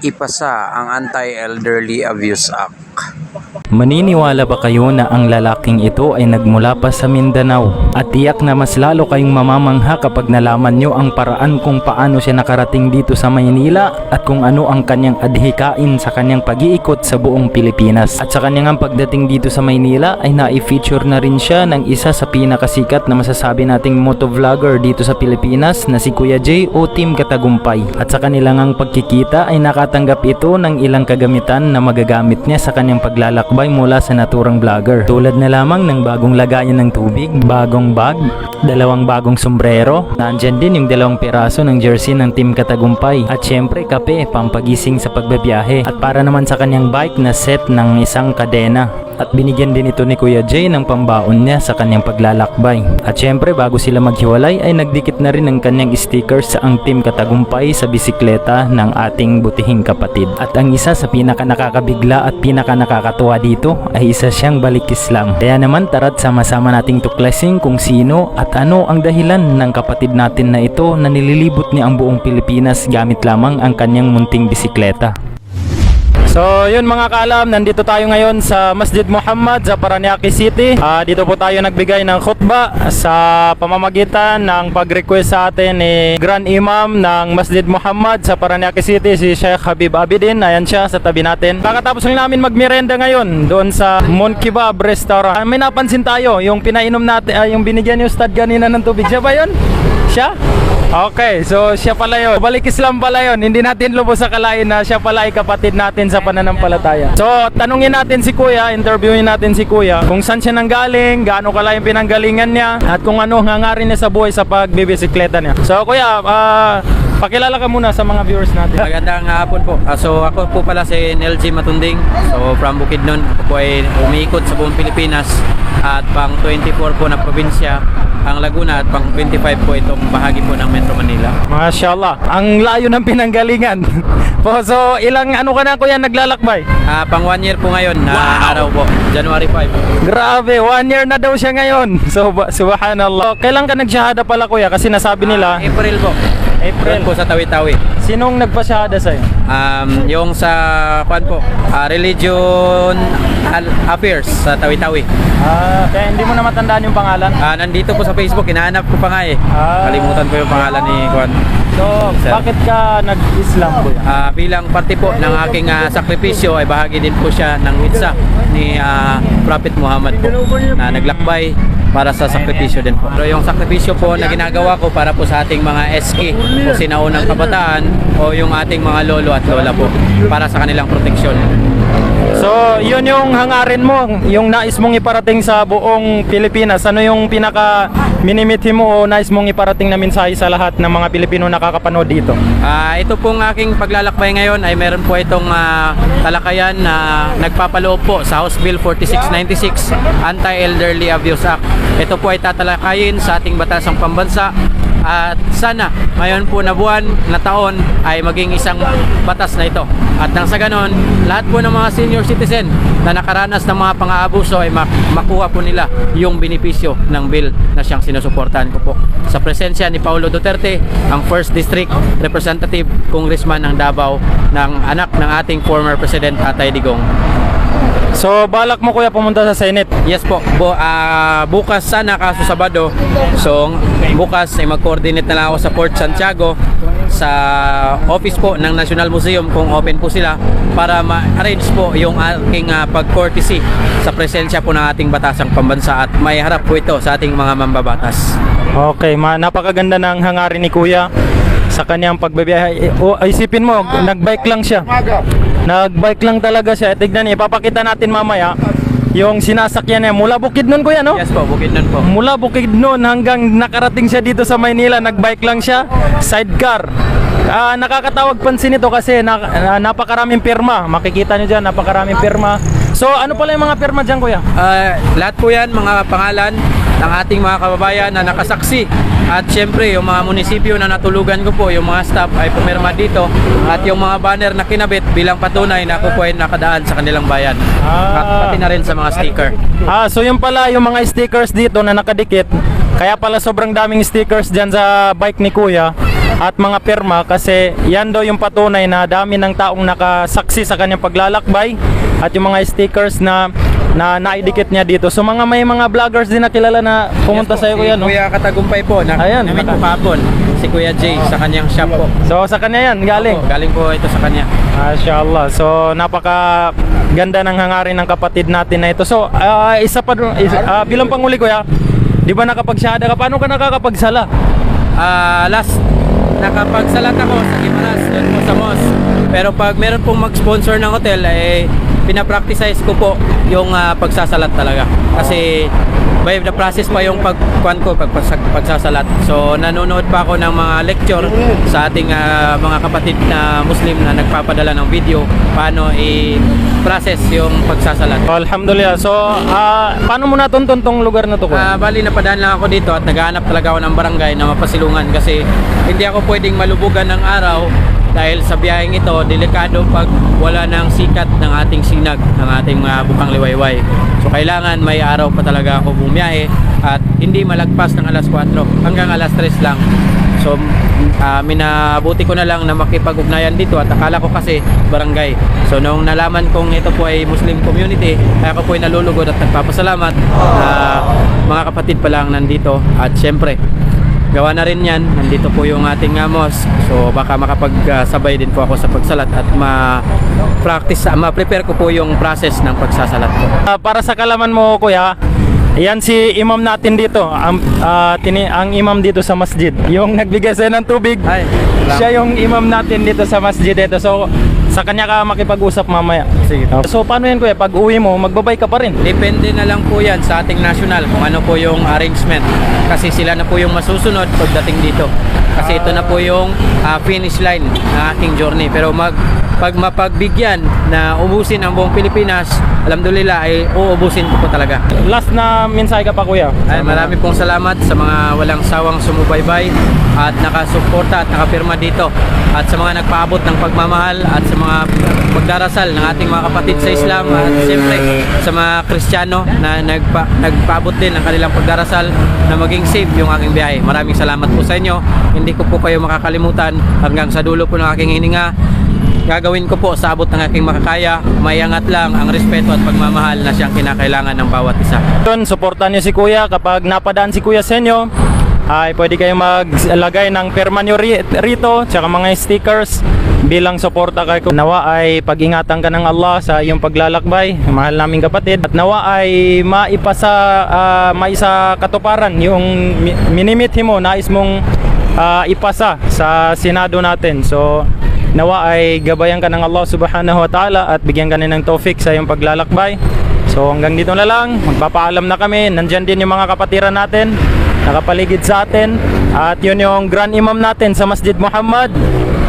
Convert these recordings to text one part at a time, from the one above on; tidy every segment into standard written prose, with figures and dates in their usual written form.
ipasa ang Anti-Elderly Abuse Act. Maniniwala ba kayo na ang lalaking ito ay nagmula pa sa Mindanao? At tiyak na mas lalo kayong mamamangha kapag nalaman nyo ang paraan kung paano siya nakarating dito sa Maynila at kung ano ang kanyang adhikain sa kanyang pag-iikot sa buong Pilipinas. At sa kanyang pagdating dito sa Maynila ay na-feature na rin siya ng isa sa pinakasikat na masasabi nating motovlogger dito sa Pilipinas na si Kuya J o Team Katagumpay. At sa kanilang pagkikita ay nakatanggap ito ng ilang kagamitan na magagamit niya sa kanyang paglalakbay mula sa naturang vlogger. Tulad na lamang ng bagong lagayan ng tubig, bagong bag, dalawang bagong sombrero, nandyan din yung 2 piraso ng jersey ng Team Katagumpay, at syempre kape, pampagising sa pagbabiyahe, at para naman sa kanyang bike na set ng isang kadena. At binigyan din ito ni Kuya Jay ng pambaon niya sa kanyang paglalakbay. At syempre bago sila maghiwalay ay nagdikit na rin ng kanyang stickers sa ang Team Katagumpay sa bisikleta ng ating butihing kapatid. At ang isa sa pinaka nakakabigla at pinaka nakakatuwa dito ay isa siyang balik Islam. Kaya naman tara't sama-sama nating tuklasin kung sino at ano ang dahilan ng kapatid natin na ito na nililibot niya ang buong Pilipinas gamit lamang ang kanyang munting bisikleta. So yun mga kaalam, nandito tayo ngayon sa Masjid Muhammad sa Parañaque City. Dito po tayo nagbigay ng khutbah sa pamamagitan ng pag-request sa atin ni Grand Imam ng Masjid Muhammad sa Parañaque City, si Sheikh Habib Abidin. Ayan siya sa tabi natin. Kakatapos lang namin magmerenda ngayon doon sa Mon Kebab Restaurant. May napansin tayo, yung pinainom natin, yung binigyan ni Ustad kanina ng tubig. Siya ba yun? Siya? Okay, so siya pala yun. Balik Islam pala yun. Hindi natin lubos sa kalain na siya pala ay kapatid natin sa pananampalataya. So, tanungin natin si Kuya, interviewin natin si Kuya kung saan siya nanggaling, gaano kala yung pinanggalingan niya, at kung ano hangarin niya sa buhay sa pagbibisikleta niya. So, Kuya, pakilala ka muna sa mga viewers natin. Magandang hapon po. So ako po pala si NLG Matunding. So from Bukidnon. Ako po ay umiikot sa buong Pilipinas at pang 24 po na probinsya ang Laguna at pang 25 po itong bahagi po ng Metro Manila. Mashallah, ang layo ng pinanggalingan. So ilang ano ka na Kuya naglalakbay? Pang 1 year po ngayon na araw po, January 5. Grabe, 1 year na daw siya ngayon. So subhanallah. Kailan ka nagsyahada pala Kuya? Kasi nasabi nila April po. April po sa Tawi-Tawi. Sinong nagpasyahada sa'yo? Yung sa Religion Affairs sa Tawi-Tawi. Kaya hindi mo na matandaan yung pangalan? Nandito po sa Facebook, hinahanap ko pa nga eh. Kalimutan ko yung pangalan ni Juan. So, bakit ka nag-Islam Kuya? Bilang parte po ng aking sakripisyo ay bahagi din po siya ng mitsa ni Prophet Muhammad po na naglakbay para sa sakripisyo din po. Pero yung sakripisyo po na ginagawa ko para po sa ating mga SK o sinaunang kabataan o yung ating mga lolo at lola po para sa kanilang proteksyon. So, yun yung hangarin mo, yung nais mong iparating sa buong Pilipinas. Ano yung pinaka minimithi mo o nais mong iparating na mensahe sa lahat ng mga Pilipino nakakapanood dito? Ito pong aking paglalakbay ngayon ay meron po itong talakayan na nagpapaloob po sa House Bill 4696, Anti-Elderly Abuse Act. Ito po ay tatalakayin sa ating batasang pambansa at sana ngayon po na buwan na taon ay maging isang batas na ito. At nang sa ganon, lahat po ng mga senior citizen na nakaranas ng mga pang-aabuso ay makuha po nila yung benepisyo ng bill na siyang sinusuportahan ko po. Sa presensya ni Paulo Duterte, ang 1st District Representative Congressman ng Davao, ng anak ng ating former President Tatay Digong. So, balak mo Kuya pumunta sa Senate? Yes po. Bukas sana kaso Sabado. So, bukas ay mag-coordinate na lang ako sa Port Santiago sa office po ng National Museum kung open po sila para ma-arrange po yung aking pag-courtesy sa presensya po ng ating batasang pambansa at may harap po ito sa ating mga mambabatas. Okay, napakaganda ng hangarin ni Kuya sa kanyang pagbabiyahe. Isipin mo, nagbike lang siya. Nagbike lang talaga siya. Tignan niyo, ipapakita natin mamaya yung sinasakyan niya mula Bukidnon Kuya, no? Yes po, Bukidnon po. Mula Bukidnon hanggang nakarating siya dito sa Maynila, nagbike lang siya, sidecar. Nakakatawag pansin ito kasi napakaraming pirma. Makikita niyo dyan, napakaraming pirma. So ano pala yung mga pirma dyan Kuya? Lahat po yan, mga pangalan ng ating mga kababayan na nakasaksi. At syempre yung mga munisipyo na natulugan ko po, yung mga staff ay pumirma dito. At yung mga banner na kinabit bilang patunay na ako po ay nakadaan sa kanilang bayan. At pati na rin sa mga sticker. So yung pala yung mga stickers dito na nakadikit. Kaya pala sobrang daming stickers dyan sa bike ni Kuya. at mga pirma kasi yan daw yung patunay na dami ng taong nakasaksi sa kanyang paglalakbay at yung mga stickers na naidikit niya dito. So may mga vloggers din na kilala na pumunta Yes po, sa iyo, kuya, si no? Kuya Katagumpay po, Ayan, namit po kahapon. Si Kuya Jay sa kanyang shop po. So sa kanya yan galing. Opo, galing po ito sa kanya. Mashallah. So napaka ganda ng hangarin ng kapatid natin na ito. So isa pa bilang panguli, kuya, di ba nakapagsyahada ka? Paano ka nakakapagsala? Last nakapagsalat ako sa Gimaras doon po sa mosque. Pero pag meron pong mag-sponsor ng hotel ay pinapracticize ko po yung pagsasalat talaga. Kasi by the process pa yung pagsasalat. So nanonood pa ako ng mga lecture sa ating mga kapatid na Muslim na nagpapadala ng video paano i-process yung pagsasalat. Alhamdulillah. So paano mo natuntun tong lugar na to, kuya? Bali napadaan lang ako dito at naghahanap talaga ako ng barangay na mapasilungan kasi hindi ako pwedeng malubugan ng araw dahil sa biyaheng ito delikado pag wala ng sikat ng ating sinag ng ating bukang liwayway. So kailangan may araw pa talaga ako bumiyahe at hindi malagpas ng alas 4 hanggang alas 3 lang. So minabuti ko na lang na makipag-ugnayan dito at akala ko kasi barangay. So nung nalaman kong ito po ay Muslim community, kaya ako po ay nalulugod at nagpapasalamat na mga kapatid pa lang nandito. At syempre gawa na rin yan, nandito po yung ating mosque. So baka makapagsabay din po ako sa pagsalat at ma-prepare ko po yung process ng pagsasalat ko. Para sa kalaman mo, kuya, yan si imam natin dito, ang imam dito sa masjid, yung nagbigay sa'yo ng tubig. Ay, Siya yung imam natin dito sa masjid ito. So sa kanya ka makipag-usap mamaya. Sige. So paano yan, kuya? Pag uwi mo, magbabay ka pa rin? Depende na lang po yan sa ating national kung ano po yung arrangement. Kasi sila na po yung masusunod pagdating dito. Kasi ito na po yung finish line ng aking journey. Pero pag mapagbigyan na ubusin ang buong Pilipinas, alhamdulillah ay uubusin ko po talaga. Last na mensahe ka pa, kuya? Ay, marami pong salamat sa mga walang sawang sumubaybay at nakasuporta at nakapirma dito. At sa mga nagpaabot ng pagmamahal at sa mga pagdarasal ng ating mga kapatid sa Islam at siyempre sa mga Kristiyano na nagpaabot din ng kanilang pagdarasal na maging safe yung aking biyahe. Maraming salamat po sa inyo. Hindi ko po kayo makakalimutan hanggang sa dulo po ng aking hininga. Gagawin ko po sa abot ng aking makakaya. Mayangat lang ang respeto at pagmamahal na siyang kinakailangan ng bawat isa. Suportahan niyo si kuya. Kapag napadaan si kuya sa inyo, ay pwede kayong maglagay ng perma nyo rito, tsaka mga stickers bilang suporta kay kuya. Nawa ay pag-ingatan ka ng Allah sa iyong paglalakbay, mahal naming kapatid. At nawa ay maisa katuparan yung minimithi mo, nais mong ipasa sa Senado natin. So nawa ay gabayan ka ng Allah subhanahu wa ta'ala at bigyan ka ng tawfik sa iyong paglalakbay. So hanggang dito na lang, magpapaalam na kami. Nandyan din yung mga kapatiran natin nakapaligid sa atin, at yun yung Grand Imam natin sa Masjid Muhammad,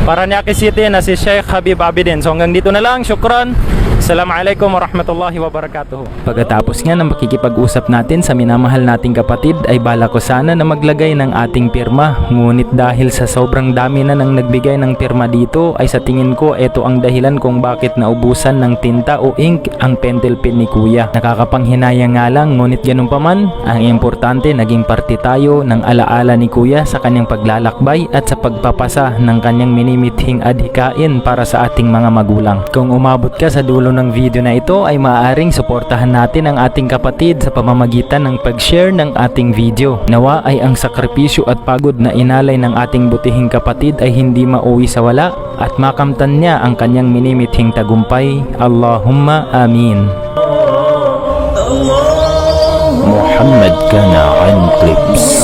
Paranaque City, na si Sheikh Habib Abidin. So hanggang dito na lang, syukran. Assalamualaikum warahmatullahi wabarakatuh. Pagkatapos nga ng makikipag-usap natin sa minamahal nating kapatid, ay bala ko sana na maglagay ng ating pirma. Ngunit dahil sa sobrang dami na nang nagbigay ng pirma dito, ay sa tingin ko ito ang dahilan kung bakit naubusan ng tinta o ink ang pentel pen ni kuya. Nakakapanghinayang nga lang, ngunit ganun pa man, ang importante naging parte tayo ng alaala ni kuya sa kanyang paglalakbay at sa pagpapasa ng kanyang minimithing adhikain para sa ating mga magulang. Kung umabot ka sa dulo ng video na ito, ay maaaring suportahan natin ang ating kapatid sa pamamagitan ng pag-share ng ating video. Nawa ay ang sakripisyo at pagod na inalay ng ating butihing kapatid ay hindi mauwi sa wala at makamtan niya ang kanyang minimithing tagumpay. Allahumma amin. Muhammad Kana an Clips.